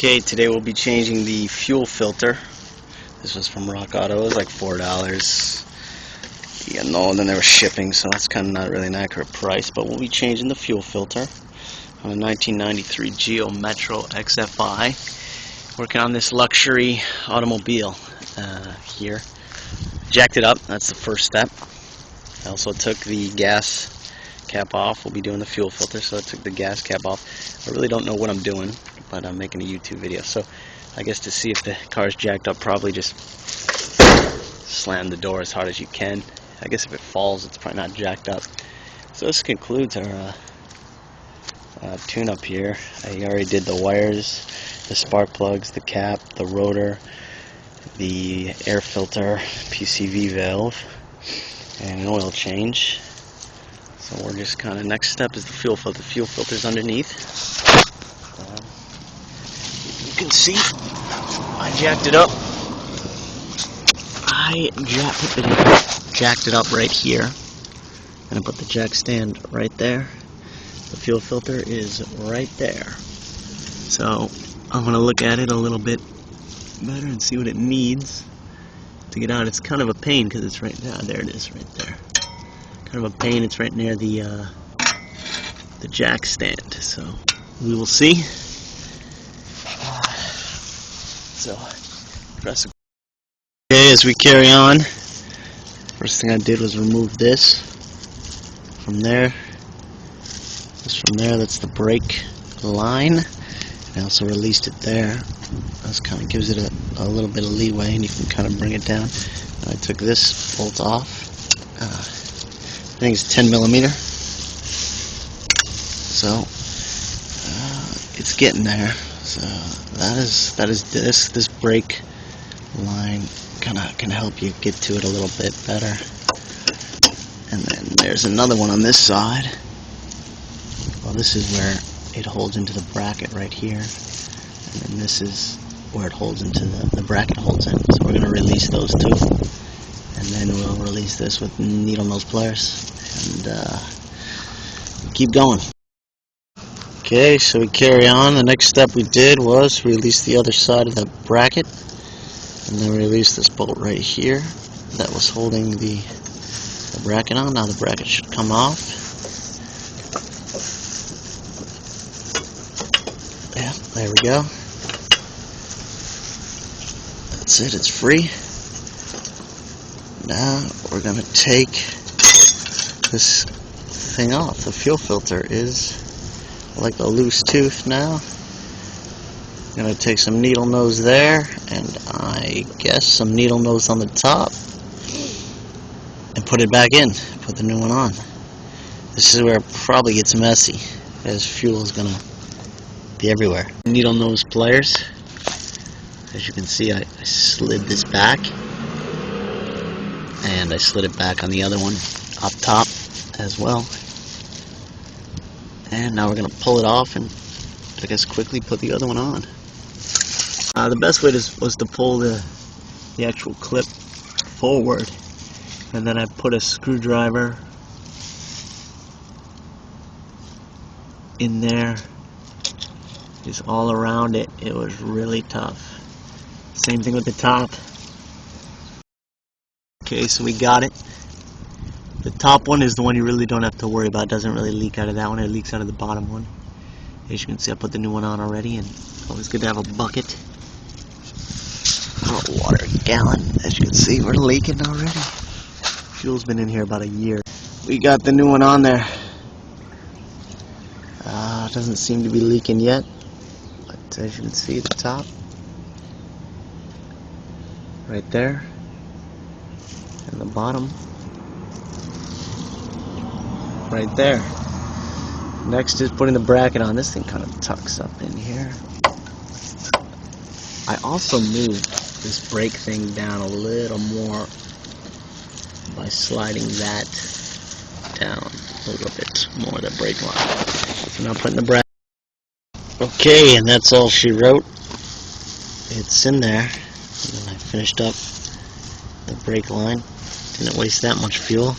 Okay, today we'll be changing the fuel filter. This was from Rock Auto. It was like $4. Yeah, no, and then they were shipping, so that's kind of not really an accurate price. But we'll be changing the fuel filter on a 1993 Geo Metro XFI. Working on this luxury automobile here. Jacked it up. That's the first step. I also took the gas cap off. We'll be doing the fuel filter, so I took the gas cap off. I really don't know what I'm doing, but I'm making a YouTube video, so I guess to see if the car's jacked up, probably just slam the door as hard as you can. I guess if it falls, it's probably not jacked up. So this concludes our tune-up here. I already did the wires, the spark plugs, the cap, the rotor, the air filter, PCV valve, and an oil change. So we're just kind of, next step is the fuel filter. The fuel filter's underneath. You can see, I jacked it up. I jacked it up right here. And I put the jack stand right there. The fuel filter is right there. So I'm going to look at it a little bit better and see what it needs to get out. It's kind of a pain because it's right now. There it is, right there. Kind of a pain. It's right near the jack stand. So we will see. So press. Okay, as we carry on, first thing I did was remove this from there. This from there. That's the brake line. I also released it there. This kind of gives it a little bit of leeway, and you can kind of bring it down. I took this bolt off. I think it's 10 millimeter. So it's getting there. So that is this brake line kind of can help you get to it a little bit better. And then there's another one on this side. Well, this is where it holds into the bracket right here, and then this is where it holds into the bracket holds in. So we're going to release those two, and then we'll release this with needle nose pliers and keep going. Okay, so we carry on. The next step we did was release the other side of the bracket, and then release this bolt right here that was holding the bracket on. Now the bracket should come off. Yeah, there we go. That's it, it's free. Now we're going to take this thing off. The fuel filter is like a loose tooth now. I'm going to take some needle nose there, and I guess some needle nose on the top, and put it back in. Put the new one on. This is where it probably gets messy, as fuel is going to be everywhere. Needle nose pliers. As you can see, I slid this back, and I slid it back on the other one up top as well. And now we're going to pull it off and, I guess, quickly put the other one on. The best way was to pull the actual clip forward, and then I put a screwdriver in there, just all around it. It was really tough. Same thing with the top. Okay, so we got it. The top one is the one you really don't have to worry about. It doesn't really leak out of that one. It leaks out of the bottom one. As you can see, I put the new one on already, and always good to have a bucket. Hot water gallon. As you can see, we're leaking already. Fuel's been in here about a year. We got the new one on there. Doesn't seem to be leaking yet, but as you can see, the top right there, and the bottom right there. Next is putting the bracket on. This thing kind of tucks up in here. I also moved this brake thing down a little more by sliding that down a little bit more, the brake line. So now putting the bracket. Okay, and that's all she wrote. It's in there. And then I finished up the brake line. Didn't waste that much fuel.